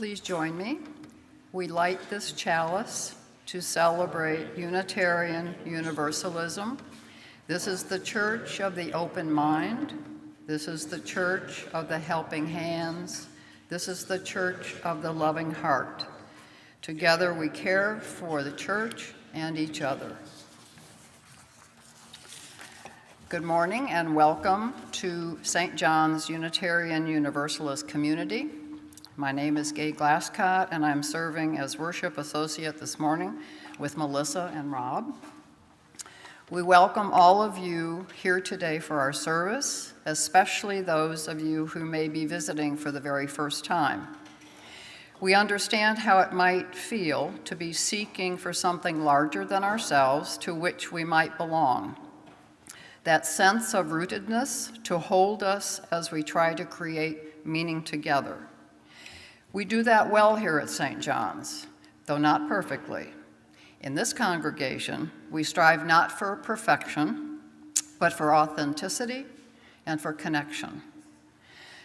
Please join me. We light this chalice to celebrate Unitarian Universalism. This is the church of the open mind. This is the church of the helping hands. This is the church of the loving heart. Together we care for the church and each other. Good morning and welcome to St. John's Unitarian Universalist community. My name is Glasscott and I'm serving as worship associate this morning with Melisa and Rob. We welcome all of you here today for our service, especially those of you who may be visiting for the very first time. We understand how it might feel to be seeking for something larger than ourselves to which we might belong. That sense of rootedness to hold us as we try to create meaning together. We do that well here at St. John's, though not perfectly. In this congregation, we strive not for perfection, but for authenticity and for connection.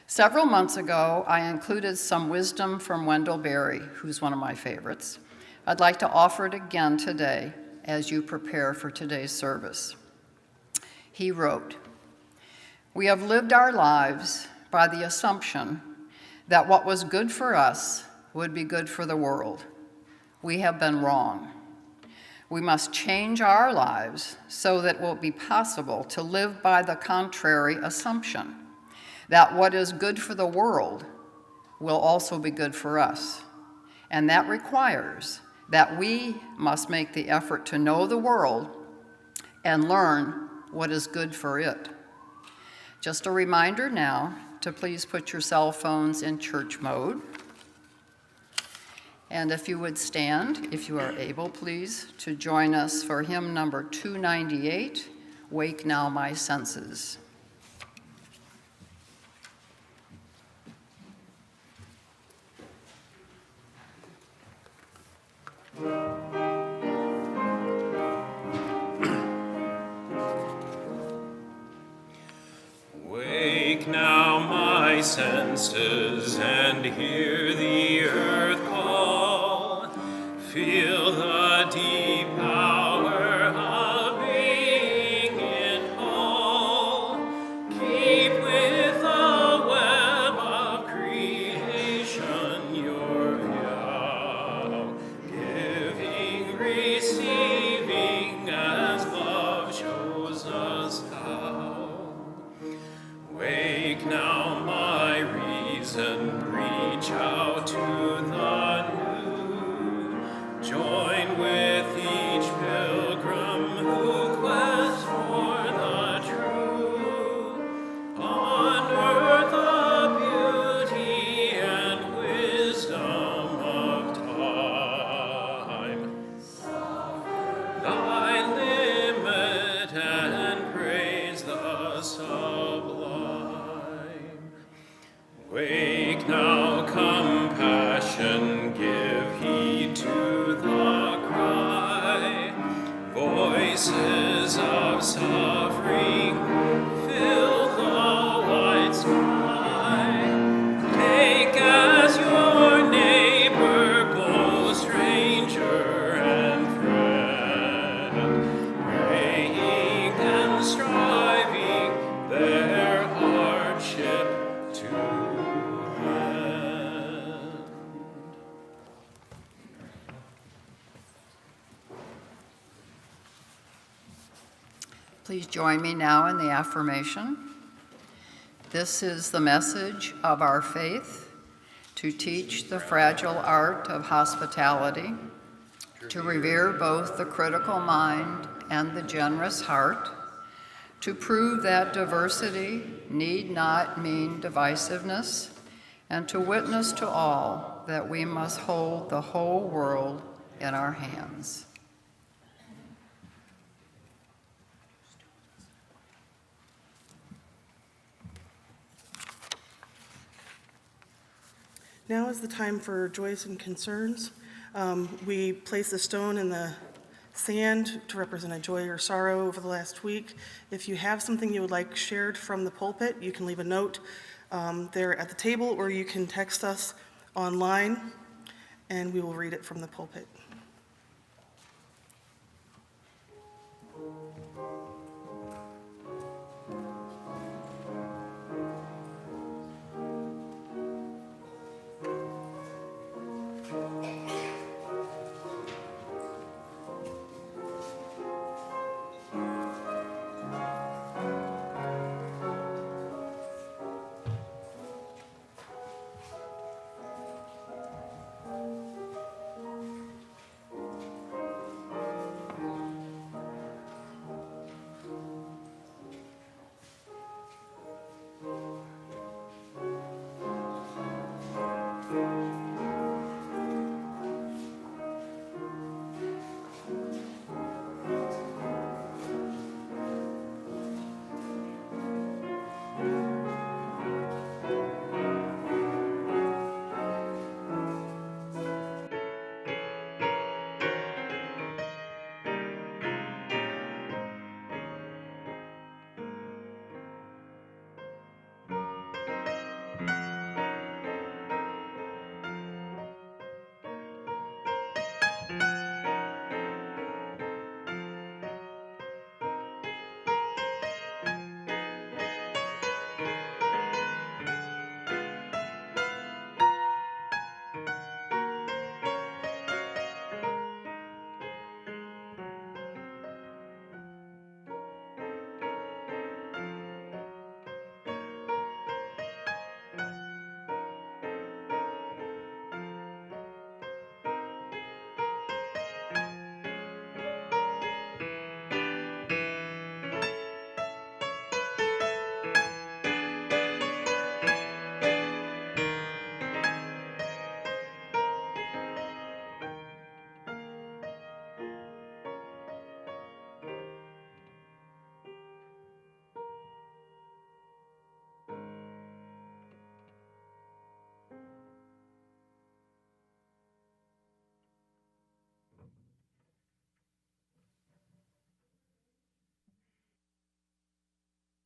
Several months ago, I included some wisdom from Wendell Berry, who's one of my favorites. I'd like to offer it again today as you prepare for today's service. He wrote, "We have lived our lives by the assumption that what was good for us would be good for the world. We have been wrong. We must change our lives so that it will be possible to live by the contrary assumption, that what is good for the world will also be good for us. And that requires that we must make the effort to know the world and learn what is good for it." Just a reminder now to please put your cell phones in church mode. And if you would stand, if you are able, please, to join us for hymn number 298, "Wake Now My Senses." Wake now my senses and hear the earth call. Feel the deep power of being it all. Keep with the web of creation your vow, giving, receiving as love shows us how. Wake now my reason, reach out to the new. Join with each pilgrim who quests for the true. On earth the beauty and wisdom of time. Thy limit and praise the sublime. Wake now, compassion, give heed to the cry. Voices of suffering fill the wide sky. Take as your neighbor both stranger and friend, praying and striving their hardship to end. Please join me now in the affirmation. This is the message of our faith, to teach the fragile art of hospitality, to revere both the critical mind and the generous heart, to prove that diversity need not mean divisiveness, and to witness to all that we must hold the whole world in our hands. Now is the time for joys and concerns. We place a stone in the sand to represent a joy or sorrow over the last week. If you have something you would like shared from the pulpit, you can leave a note there at the table, or you can text us online, and we will read it from the pulpit.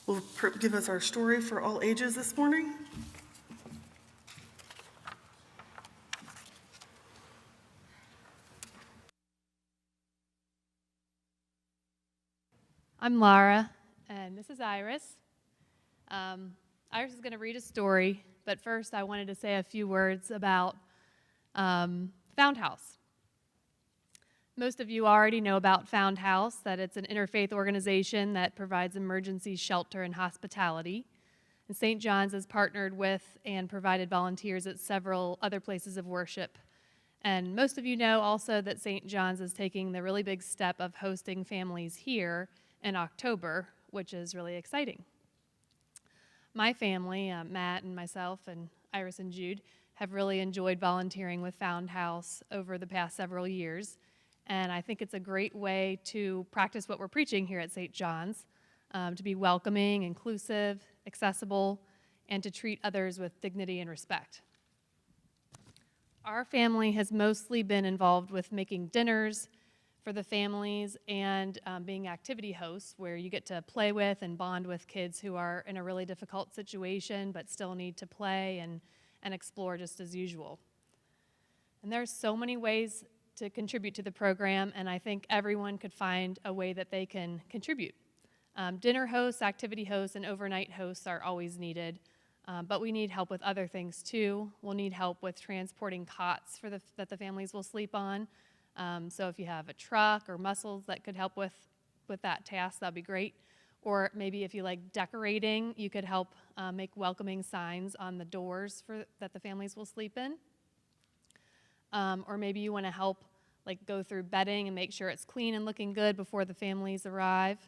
Will give us our story for all ages this morning. I'm Lara, and this is Iris. Iris is going to read a story, but first I wanted to say a few words about Found House. Most of you already know about Found House, that it's an interfaith organization that provides emergency shelter and hospitality. And St. John's has partnered with and provided volunteers at several other places of worship. And most of you know also that St. John's is taking the really big step of hosting families here in October, which is really exciting. My family, Matt and myself and Iris and Jude, have really enjoyed volunteering with Found House over the past several years. And I think it's a great way to practice what we're preaching here at St. John's, to be welcoming, inclusive, accessible, and to treat others with dignity and respect. Our family has mostly been involved with making dinners for the families and being activity hosts, where you get to play with and bond with kids who are in a really difficult situation but still need to play and explore just as usual. And there's so many ways to contribute to the program, and I think everyone could find a way that they can contribute. Dinner hosts, activity hosts, and overnight hosts are always needed, but we need help with other things too. We'll need help with transporting cots that the families will sleep on. So if you have a truck or muscles that could help with that task, that'd be great. Or maybe if you like decorating, you could help make welcoming signs on the doors that the families will sleep in. Or maybe you want to help like go through bedding and make sure it's clean and looking good before the families arrive.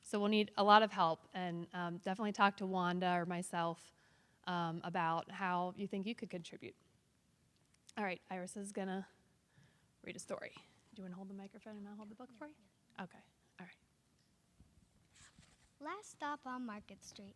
So we'll need a lot of help, and definitely talk to Wanda or myself about how you think you could contribute. All right, Iris is gonna read a story. Do you want to hold the microphone and I'll hold the book for you? Okay, all right. Last stop on Market Street.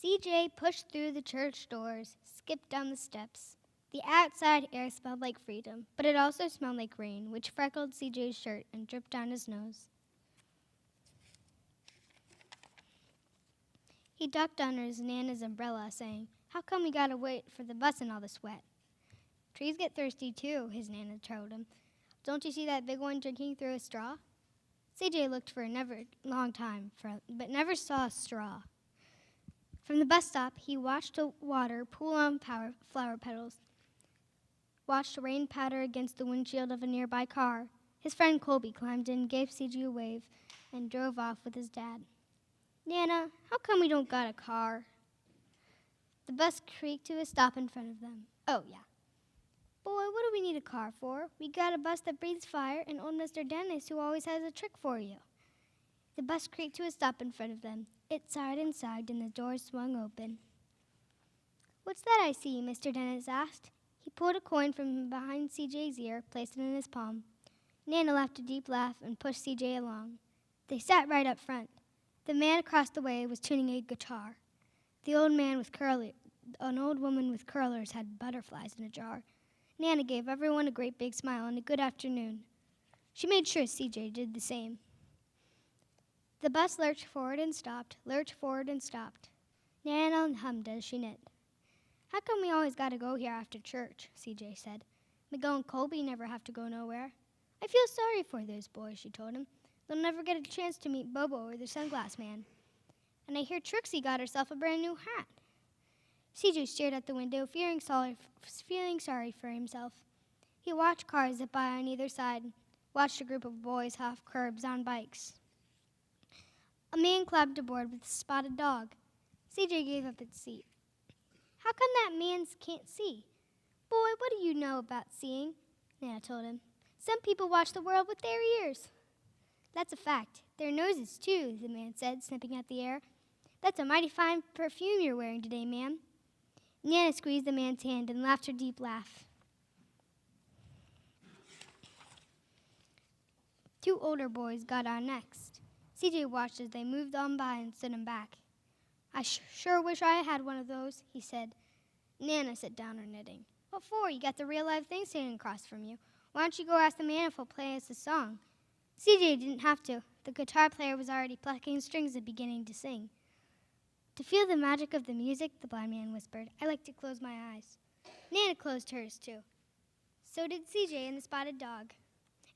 CJ pushed through the church doors, skipped down the steps. The outside air smelled like freedom, but it also smelled like rain, which freckled CJ's shirt and dripped down his nose. He ducked under his Nana's umbrella, saying, "How come we gotta wait for the bus in all this wet?" "Trees get thirsty too," his Nana told him. "Don't you see that big one drinking through a straw?" CJ looked for a long time, but never saw a straw. From the bus stop, he watched the water pool on flower petals, watched rain patter against the windshield of a nearby car. His friend Colby climbed in, gave CJ a wave, and drove off with his dad. "Nana, how come we don't got a car?" The bus creaked to a stop in front of them. "Oh, yeah. Boy, what do we need a car for? We got a bus that breathes fire and old Mr. Dennis who always has a trick for you." The bus creaked to a stop in front of them. It sighed and sagged and the doors swung open. "What's that I see?" Mr. Dennis asked. He pulled a coin from behind CJ's ear, placed it in his palm. Nana laughed a deep laugh and pushed CJ along. They sat right up front. The man across the way was tuning a guitar. An old woman with curlers had butterflies in a jar. Nana gave everyone a great big smile and a good afternoon. She made sure CJ did the same. The bus lurched forward and stopped, lurched forward and stopped. Nana hummed as she knit. "How come we always got to go here after church?" CJ said. "Miguel and Colby never have to go nowhere." "I feel sorry for those boys," she told him. "They'll never get a chance to meet Bobo or the sunglass man. And I hear Trixie got herself a brand new hat." CJ stared out the window, feeling sorry for himself. He watched cars zip by on either side, watched a group of boys off curbs on bikes. A man clapped aboard with a spotted dog. CJ gave up its seat. "How come that man can't see?" "Boy, what do you know about seeing?" Nana told him. "Some people watch the world with their ears." "That's a fact. Their noses, too," the man said, sniffing at the air. "That's a mighty fine perfume you're wearing today, ma'am." Nana squeezed the man's hand and laughed her deep laugh. Two older boys got on next. CJ watched as they moved on by and stood him back. "I sure wish I had one of those," he said. Nana sat down her knitting. "What for? You got the real live thing standing across from you. Why don't you go ask the man if he'll play us a song?" CJ didn't have to. The guitar player was already plucking strings and beginning to sing. "To feel the magic of the music," the blind man whispered, "I like to close my eyes." Nana closed hers, too. So did CJ and the spotted dog.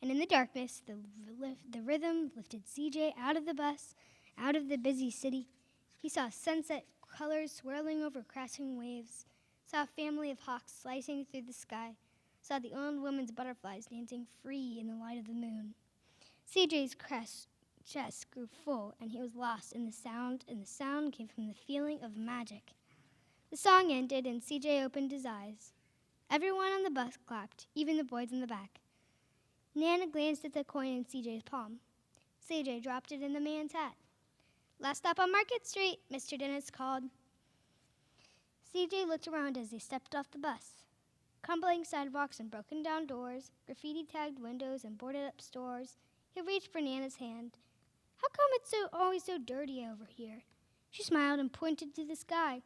And in the darkness, the rhythm lifted CJ out of the bus, out of the busy city. He saw sunset colors swirling over crashing waves, saw a family of hawks slicing through the sky, saw the old woman's butterflies dancing free in the light of the moon. CJ's chest grew full, and he was lost in the sound, and the sound came from the feeling of magic. The song ended, and CJ opened his eyes. Everyone on the bus clapped, even the boys in the back. Nana glanced at the coin in CJ's palm. CJ dropped it in the man's hat. "Last stop on Market Street," Mr. Dennis called. CJ looked around as they stepped off the bus. Crumbling sidewalks and broken down doors, graffiti-tagged windows and boarded-up stores. He reached for Nana's hand. "How come it's always so dirty over here?" She smiled and pointed to the sky.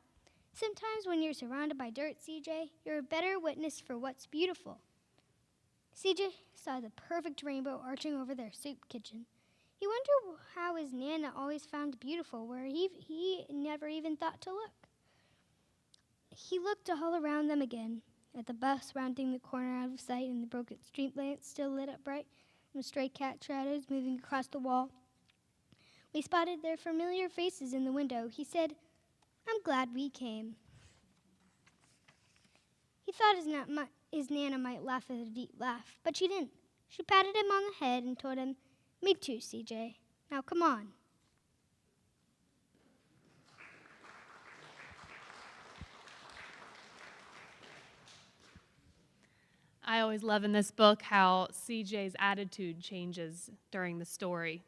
"Sometimes when you're surrounded by dirt, CJ, you're a better witness for what's beautiful." CJ saw the perfect rainbow arching over their soup kitchen. He wondered how his Nana always found beautiful where he never even thought to look. He looked all around them again, at the bus rounding the corner out of sight and the broken street lamps still lit up bright, and the stray cat shadows moving across the wall. We spotted their familiar faces in the window. He said, "I'm glad we came." He thought his Nana might laugh with a deep laugh, but she didn't. She patted him on the head and told him, "Me too, CJ. Now come on." I always love in this book how CJ's attitude changes during the story.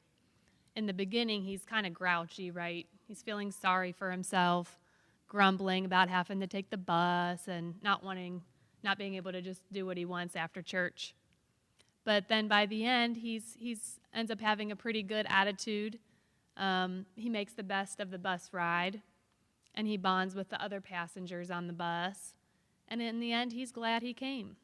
In the beginning, he's kind of grouchy, right? He's feeling sorry for himself, grumbling about having to take the bus and not being able to just do what he wants after church. But then by the end, he's ends up having a pretty good attitude. He makes the best of the bus ride, and he bonds with the other passengers on the bus. And in the end, he's glad he came.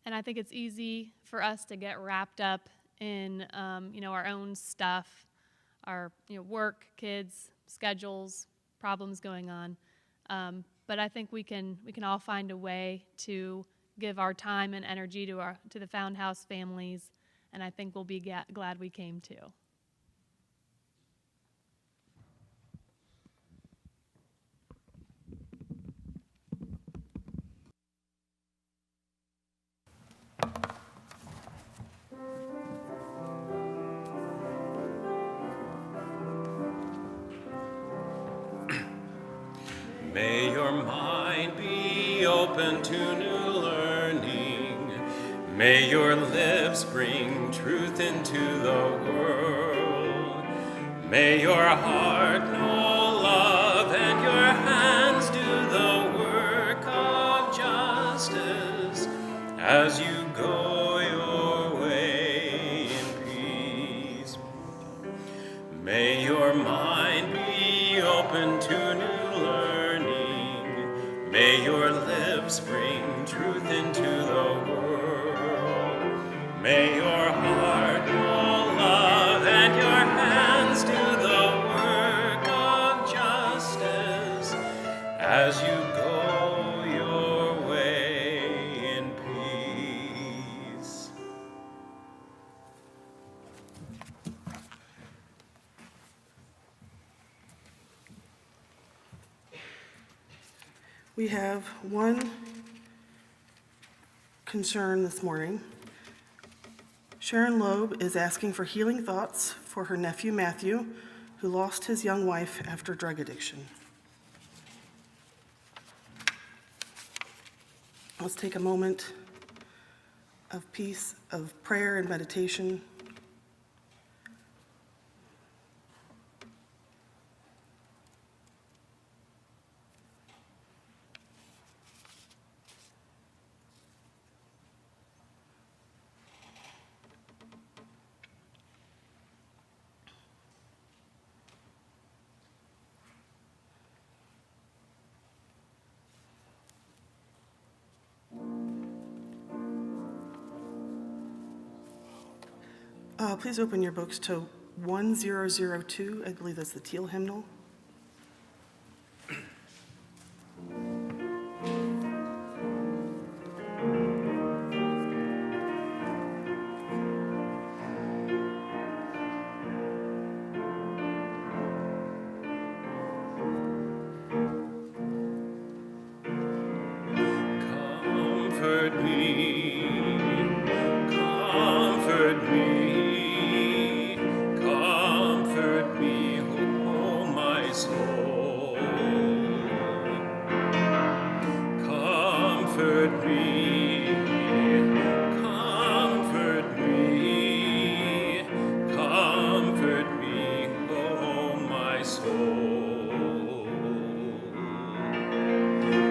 And I think it's easy for us to get wrapped up in our own stuff, our work, kids, schedules, problems going on. But I think we can all find a way to give our time and energy to the Found House families, and I think we'll be glad we came too. May your mind be open to new learning. May your lips bring truth into the world. May your heart know love and your hands do the work of justice as you go your way in peace. May your mind be open to new learning. May your lips bring truth into the world. May your heart know love and your hands do the work of justice as you go your way in peace. We have one concern this morning. Sharon Loeb is asking for healing thoughts for her nephew Matthew, who lost his young wife after drug addiction. Let's take a moment of peace, of prayer and meditation. Please open your books to 1002. I believe that's the Teal hymnal. Comfort me, comfort me, comfort me, oh my soul. Comfort me, comfort me, comfort me, oh my soul.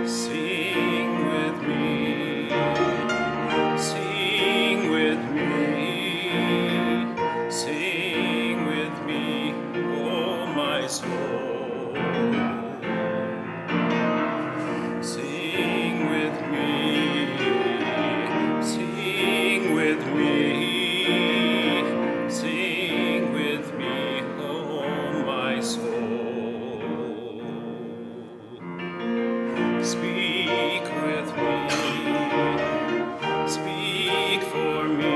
Sing with me, sing with me, sing with me, oh my soul. Sing with me, sing with me, sing with me, oh my soul. Speak with me, speak for me,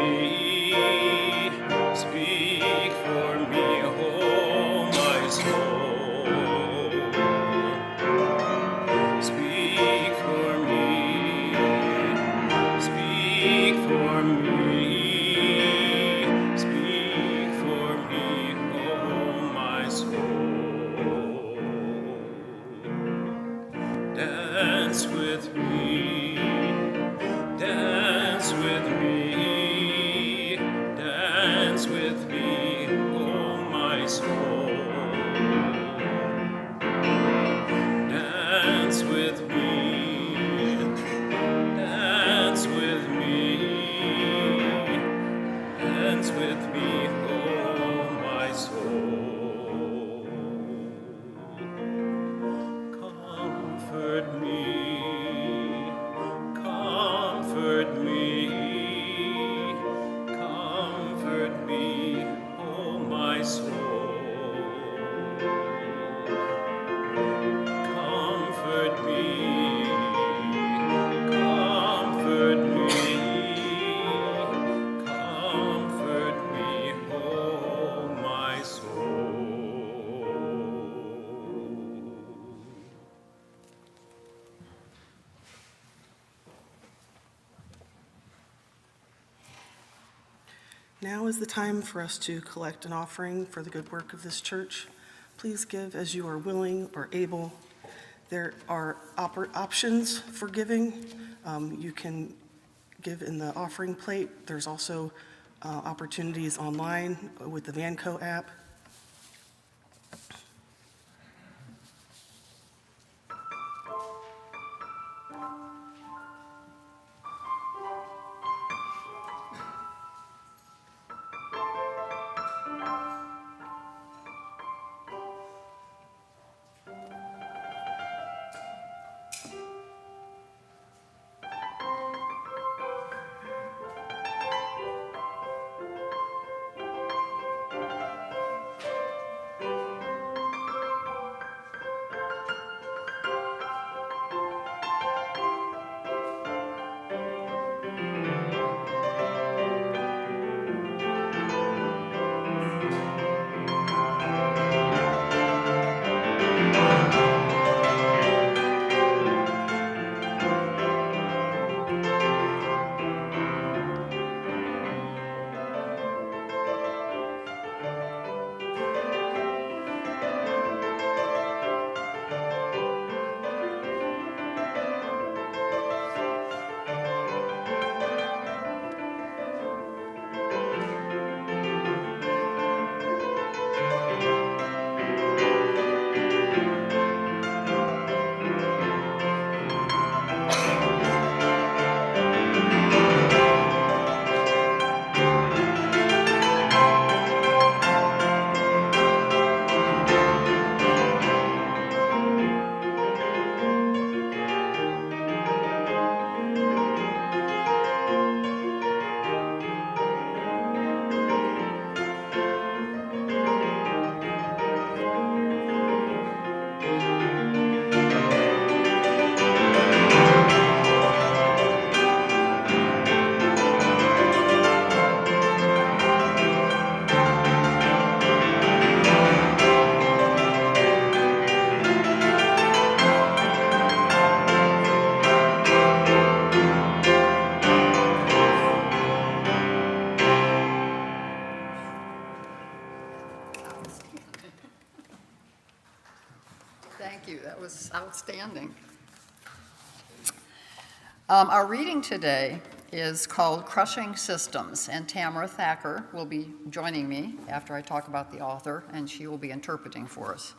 speak for me, oh my soul. Speak for me, speak for me, speak for me, oh my soul. Dance with me, dance with me, dance with me, oh my soul. Dance with me, dance with me, dance with me, oh my soul. Comfort me, Now is the time for us to collect an offering for the good work of this church. Please give as you are willing or able. There are options for giving. You can give in the offering plate. There's also opportunities online with the Vanco app. Thank you. That was outstanding. Our reading today is called Crushing Systems, and Tamara Thacker will be joining me after I talk about the author, and she will be interpreting for us.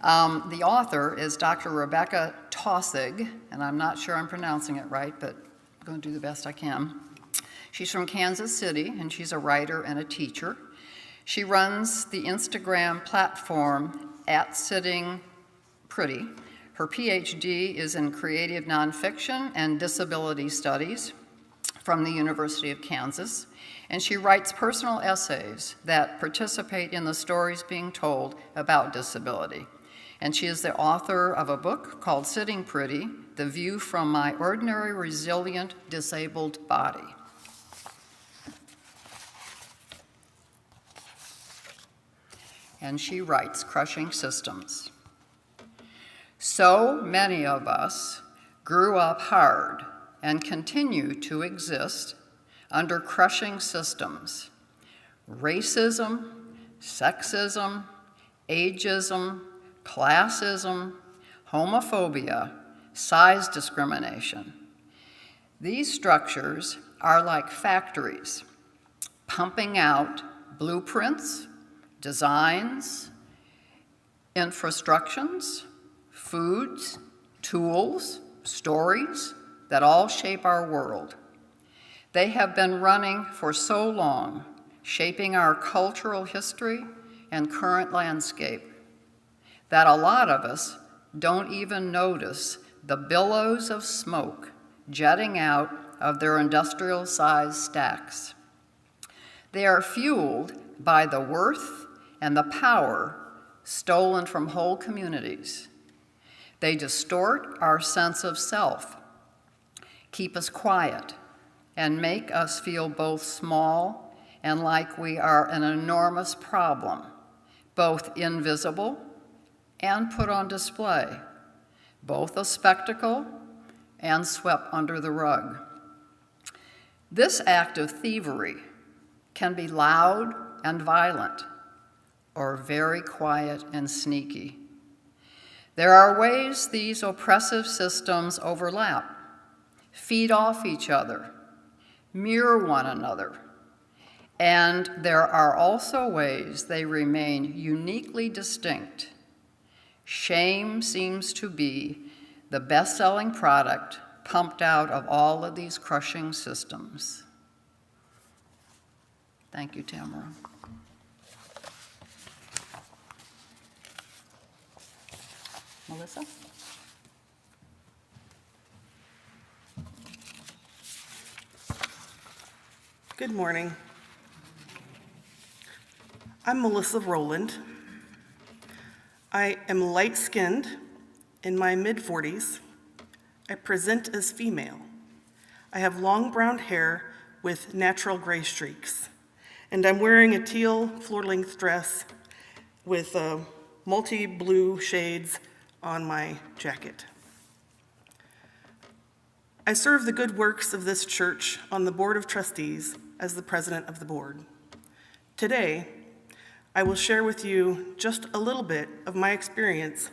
The author is Dr. Rebecca Taussig, and I'm not sure I'm pronouncing it right, but I'm going to do the best I can. She's from Kansas City, and she's a writer and a teacher. She runs the Instagram platform @SittingPretty. Her PhD is in creative nonfiction and disability studies from the University of Kansas, and she writes personal essays that participate in the stories being told about disability. And she is the author of a book called Sitting Pretty: The View from My Ordinary Resilient Disabled Body. And she writes, Crushing Systems. So many of us grew up hard and continue to exist under crushing systems: racism, sexism, ageism, classism, homophobia, size discrimination. These structures are like factories, pumping out blueprints, designs, infrastructures, foods, tools, stories that all shape our world. They have been running for so long, shaping our cultural history and current landscape, that a lot of us don't even notice the billows of smoke jetting out of their industrial-sized stacks. They are fueled by the worth and the power stolen from whole communities. They distort our sense of self, keep us quiet, and make us feel both small and like we are an enormous problem, both invisible and put on display, both a spectacle and swept under the rug. This act of thievery can be loud and violent, or very quiet and sneaky. There are ways these oppressive systems overlap, feed off each other, mirror one another, and there are also ways they remain uniquely distinct. Shame seems to be the best-selling product pumped out of all of these crushing systems. Thank you, Tamara. Melissa? Good morning. I'm Melisa Rowland. I am light-skinned, in my mid-40s. I present as female. I have long brown hair with natural gray streaks, and I'm wearing a teal floor-length dress with multi-blue shades on my jacket. I serve the good works of this church on the Board of Trustees as the president of the board. Today, I will share with you just a little bit of my experience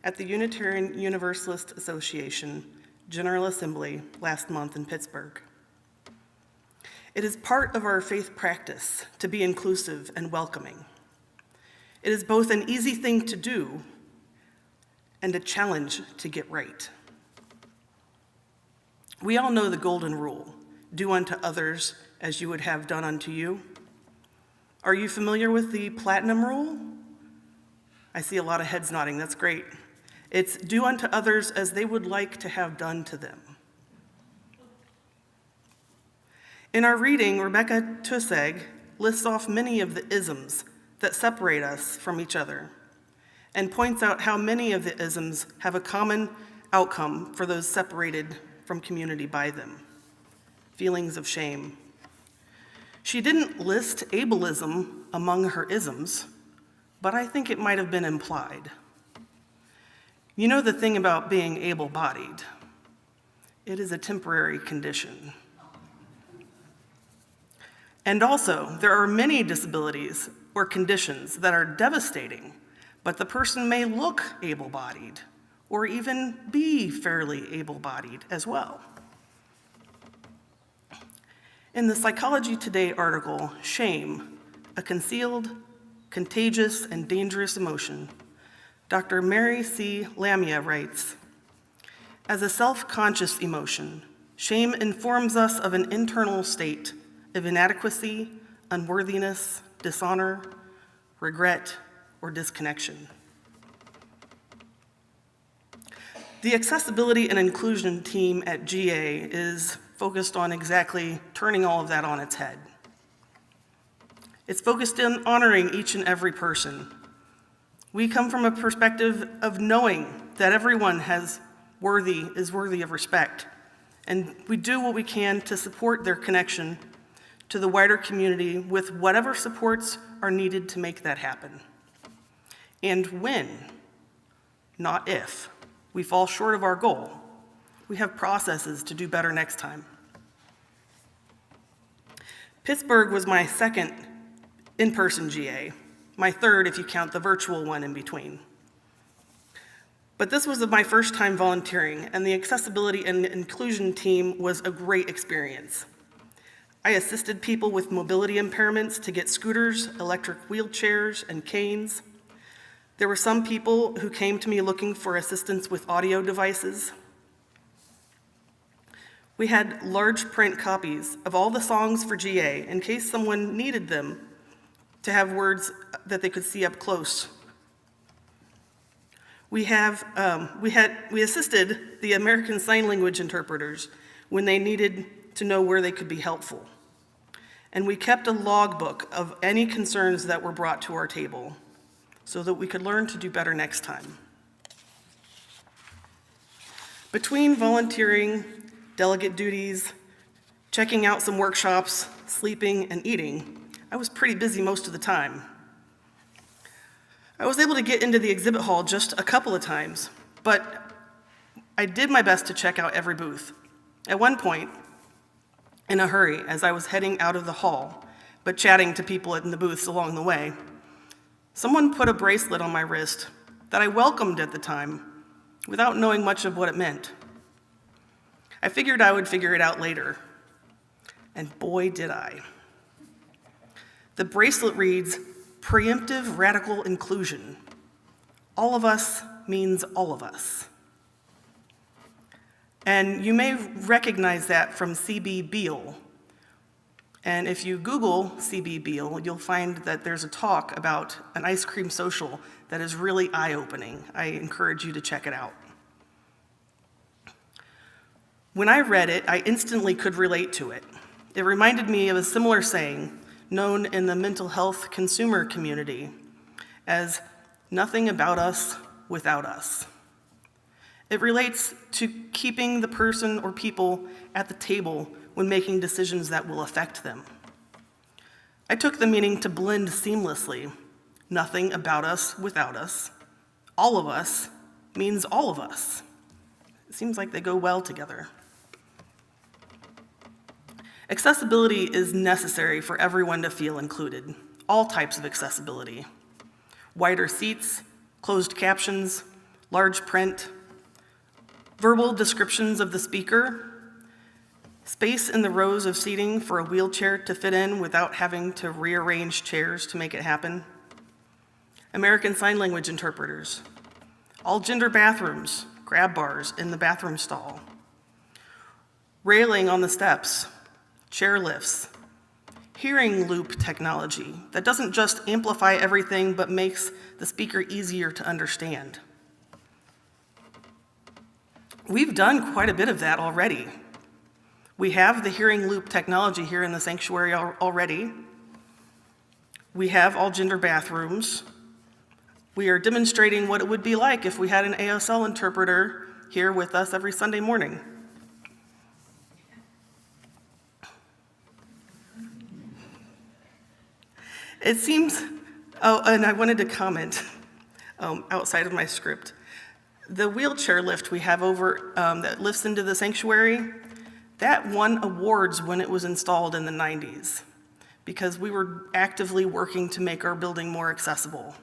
at the Unitarian Universalist Association General Assembly last month in Pittsburgh. It is part of our faith practice to be inclusive and welcoming. It is both an easy thing to do and a challenge to get right. We all know the golden rule, do unto others as you would have done unto you. Are you familiar with the platinum rule? I see a lot of heads nodding, that's great. It's do unto others as they would like to have done to them. In our reading, Rebecca Tusseg lists off many of the isms that separate us from each other and points out how many of the isms have a common outcome for those separated from community by them: feelings of shame. She didn't list ableism among her isms, but I think it might have been implied. You know the thing about being able-bodied, it is a temporary condition. And also, there are many disabilities or conditions that are devastating, but the person may look able-bodied or even be fairly able-bodied as well. In the Psychology Today article, Shame, a Concealed, Contagious, and Dangerous Emotion, Dr. Mary C. Lamia writes, as a self-conscious emotion, shame informs us of an internal state of inadequacy, unworthiness, dishonor, regret, or disconnection. The accessibility and inclusion team at GA is focused on exactly turning all of that on its head. It's focused on honoring each and every person. We come from a perspective of knowing that everyone is worthy of respect, and we do what we can to support their connection to the wider community with whatever supports are needed to make that happen. And when, not if, we fall short of our goal, we have processes to do better next time. Pittsburgh was my second in-person GA, my third if you count the virtual one in between. But this was my first time volunteering, and the accessibility and inclusion team was a great experience. I assisted people with mobility impairments to get scooters, electric wheelchairs, and canes. There were some people who came to me looking for assistance with audio devices. We had large print copies of all the songs for GA in case someone needed them to have words that they could see up close. We assisted the American Sign Language interpreters when they needed to know where they could be helpful. And we kept a logbook of any concerns that were brought to our table so that we could learn to do better next time. Between volunteering, delegate duties, checking out some workshops, sleeping, and eating, I was pretty busy most of the time. I was able to get into the exhibit hall just a couple of times, but I did my best to check out every booth. At one point, in a hurry, as I was heading out of the hall, but chatting to people in the booths along the way, someone put a bracelet on my wrist that I welcomed at the time without knowing much of what it meant. I figured I would figure it out later, and boy did I. The bracelet reads, "Preemptive Radical Inclusion. All of us means all of us." And you may recognize that from C.B. Beale. And if you Google C.B. Beale, you'll find that there's a talk about an ice cream social that is really eye-opening. I encourage you to check it out. When I read it, I instantly could relate to it. It reminded me of a similar saying known in the mental health consumer community as "nothing about us without us." It relates to keeping the person or people at the table when making decisions that will affect them. I took the meaning to blend seamlessly. Nothing about us without us. All of us means all of us. It seems like they go well together. Accessibility is necessary for everyone to feel included. All types of accessibility. Wider seats, closed captions, large print, verbal descriptions of the speaker, space in the rows of seating for a wheelchair to fit in without having to rearrange chairs to make it happen, American Sign Language interpreters, all gender bathrooms, grab bars in the bathroom stall, railing on the steps, chair lifts, hearing loop technology that doesn't just amplify everything but makes the speaker easier to understand. We've done quite a bit of that already. We have the hearing loop technology here in the sanctuary already. We have all gender bathrooms. We are demonstrating what it would be like if we had an ASL interpreter here with us every Sunday morning. It seems, and I wanted to comment outside of my script. The wheelchair lift we have over that lifts into the sanctuary, that won awards when it was installed in the 90s because we were actively working to make our building more accessible.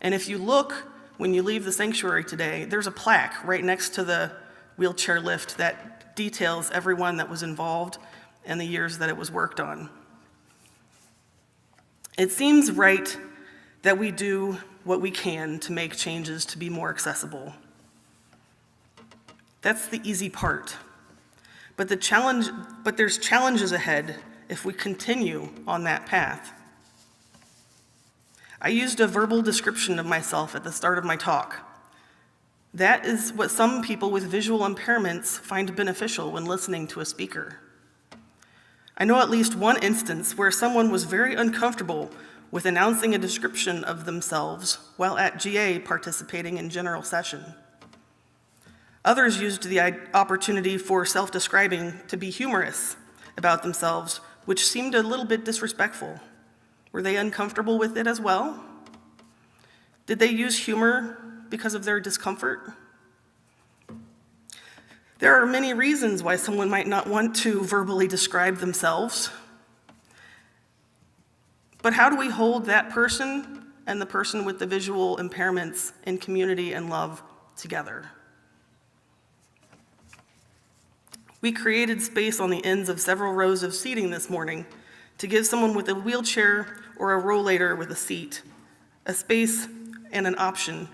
And if you look when you leave the sanctuary today, there's a plaque right next to the wheelchair lift that details everyone that was involved and the years that it was worked on. It seems right that we do what we can to make changes to be more accessible. That's the easy part. But there's challenges ahead if we continue on that path. I used a verbal description of myself at the start of my talk. That is what some people with visual impairments find beneficial when listening to a speaker. I know at least one instance where someone was very uncomfortable with announcing a description of themselves while at GA participating in general session. Others used the opportunity for self-describing to be humorous about themselves, which seemed a little bit disrespectful. Were they uncomfortable with it as well? Did they use humor because of their discomfort? There are many reasons why someone might not want to verbally describe themselves. But how do we hold that person and the person with the visual impairments in community and love together? We created space on the ends of several rows of seating this morning to give someone with a wheelchair or a rollator with a seat a space and an option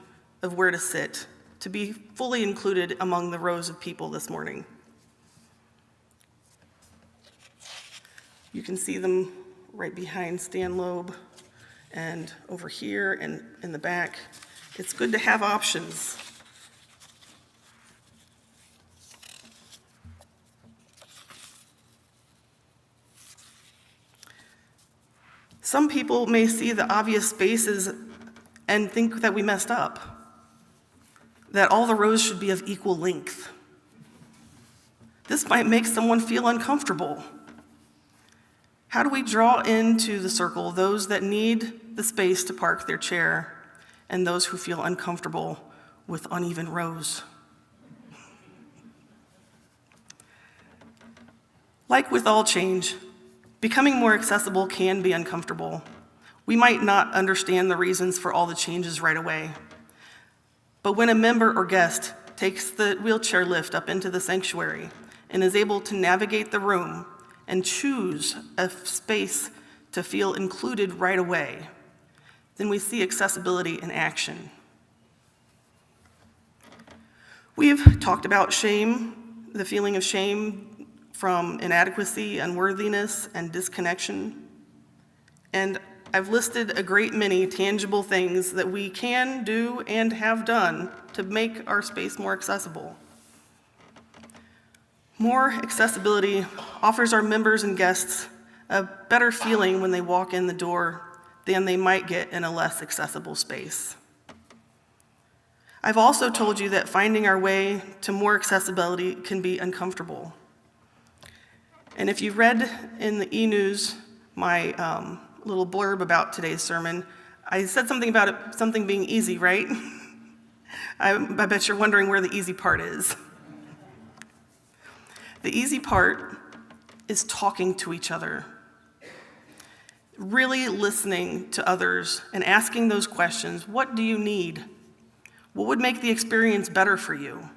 of where to sit, to be fully included among the rows of people this morning. You can see them right behind Stan Loeb and over here and in the back. It's good to have options. Some people may see the obvious spaces and think that we messed up, that all the rows should be of equal length. This might make someone feel uncomfortable. How do we draw into the circle those that need the space to park their chair and those who feel uncomfortable with uneven rows? Like with all change, Becoming more accessible can be uncomfortable. We might not understand the reasons for all the changes right away. But when a member or guest takes the wheelchair lift up into the sanctuary and is able to navigate the room and choose a space to feel included right away, then we see accessibility in action. We've talked about shame, the feeling of shame from inadequacy, unworthiness, and disconnection. And I've listed a great many tangible things that we can do and have done to make our space more accessible. More accessibility offers our members and guests a better feeling when they walk in the door than they might get in a less accessible space. I've also told you that finding our way to more accessibility can be uncomfortable. And if you read in the e-news my little blurb about today's sermon, I said something about it, something being easy, right? I bet you're wondering where the easy part is. The easy part is talking to each other, really listening to others and asking those questions. What do you need? What would make the experience better for you?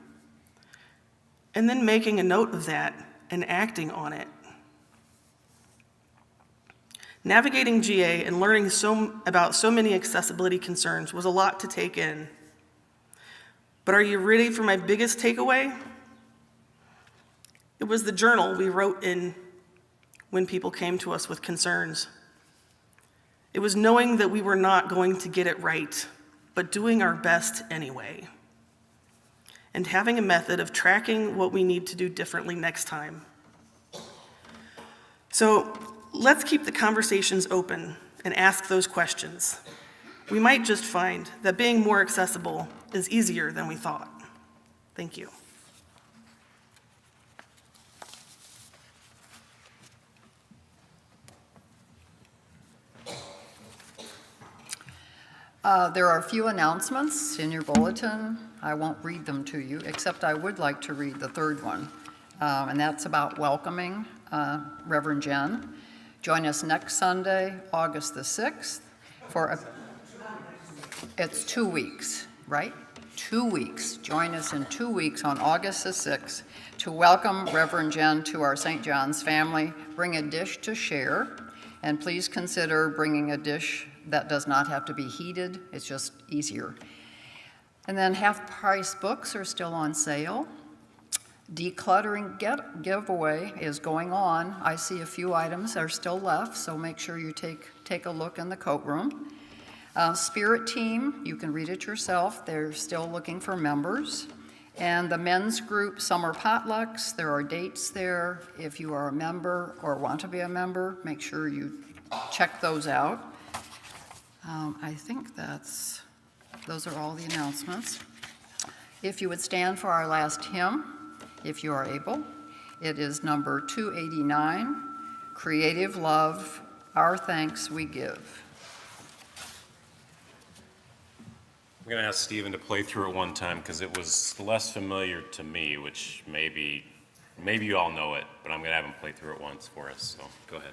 And then making a note of that and acting on it. Navigating GA and learning about so many accessibility concerns was a lot to take in. But are you ready for my biggest takeaway? It was the journal we wrote in when people came to us with concerns. It was knowing that we were not going to get it right, but doing our best anyway. And having a method of tracking what we need to do differently next time. So let's keep the conversations open and ask those questions. We might just find that being more accessible is easier than we thought. Thank you. There are a few announcements in your bulletin. I won't read them to you, except I would like to read the third one, and that's about welcoming Reverend Jen. Join us next Sunday, August the 6th, it's 2 weeks, right? 2 weeks. Join us in 2 weeks on August the 6th to welcome Reverend Jen to our St. John's family. Bring a dish to share, and please consider bringing a dish that does not have to be heated. It's just easier. And then half-price books are still on sale. Decluttering giveaway is going on. I see a few items are still left, so make sure you take a look in the coat room. Spirit team, you can read it yourself. They're still looking for members. And the men's group summer potlucks, there are dates there. If you are a member or want to be a member, make sure you check those out. I think those are all the announcements. If you would stand for our last hymn, if you are able. It is number 289, Creative Love, Our Thanks We Give. I'm going to ask Stephen to play through it one time because it was less familiar to me, which maybe you all know it, but I'm going to have him play through it once for us, so go ahead.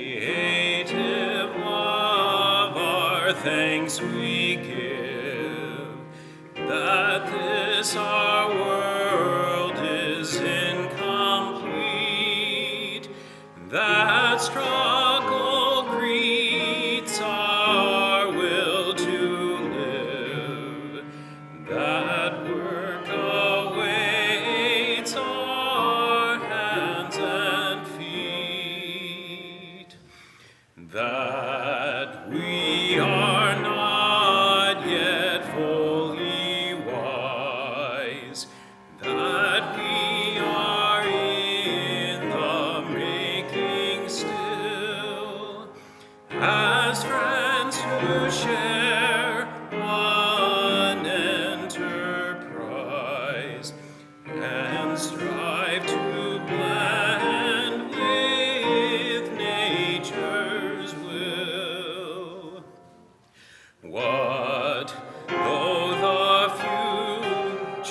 Creative love, our thanks we give, that this our world is incomplete, that struggle greets our will to live, that work awaits our hands and feet, that we are not yet fully wise,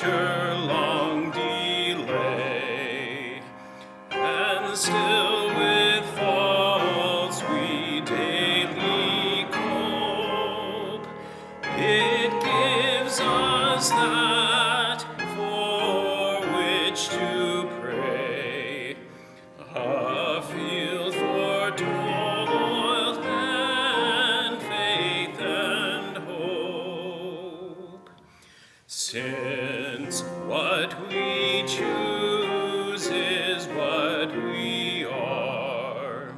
after long delay, and still with faults we daily cope. It gives us that for which to pray, a field for toil and faith and hope. Since what we choose is what we are,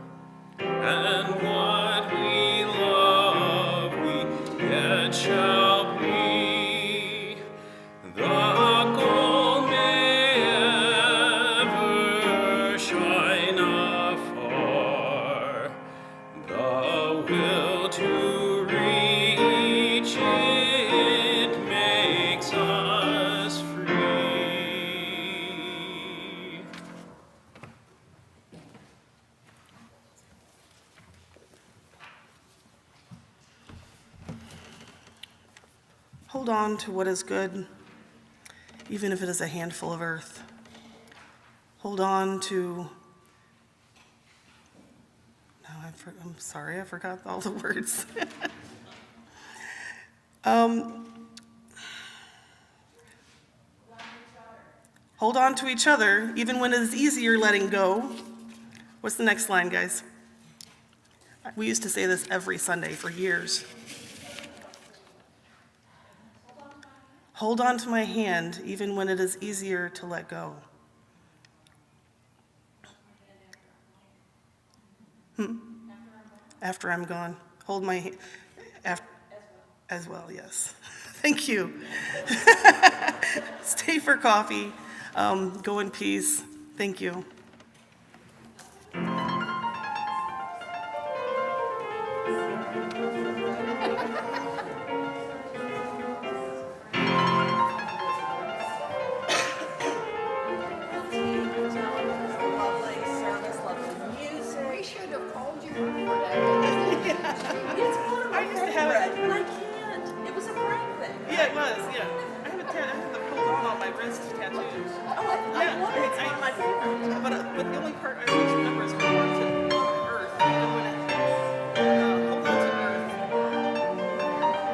and what we love we yet shall be, the goal may ever shine afar, the will to reach it makes us free. Hold on to what is good, even if it is a handful of earth. Hold on to, no, I'm sorry, I forgot all the words. Hold on to each other, even when it is easier letting go. What's the next line, guys? We used to say this every Sunday for years. Hold on to my hand, even when it is easier to let go. After I'm gone. Hold my hand. As well, yes. Thank you. Stay for coffee. Go in peace. Thank you. Lovely service, lovely music. We should have called you before that. It's one of my I used to have favorite, it. and I can't. It was a Frank thing. Yeah, it was, yeah. I have the pulled on my wrist tattoos. Oh, I love it. It's one of my favorites. But the only part I always remember is hold on to earth. Even when it, hold on to earth.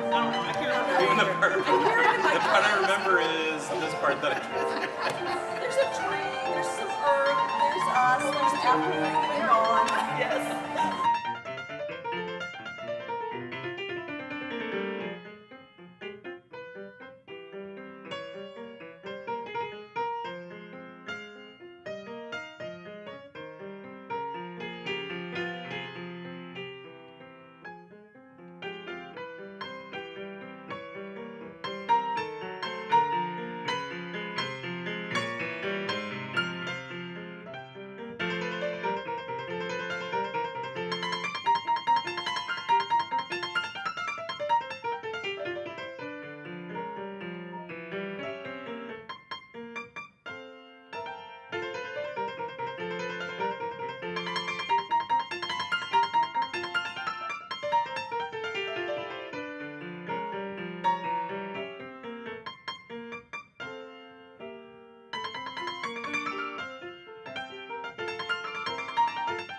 I don't know, I can't remember. Even the part I remember is this part that I There's a tree, there's some earth, there's us, there's after we're gone. Yes.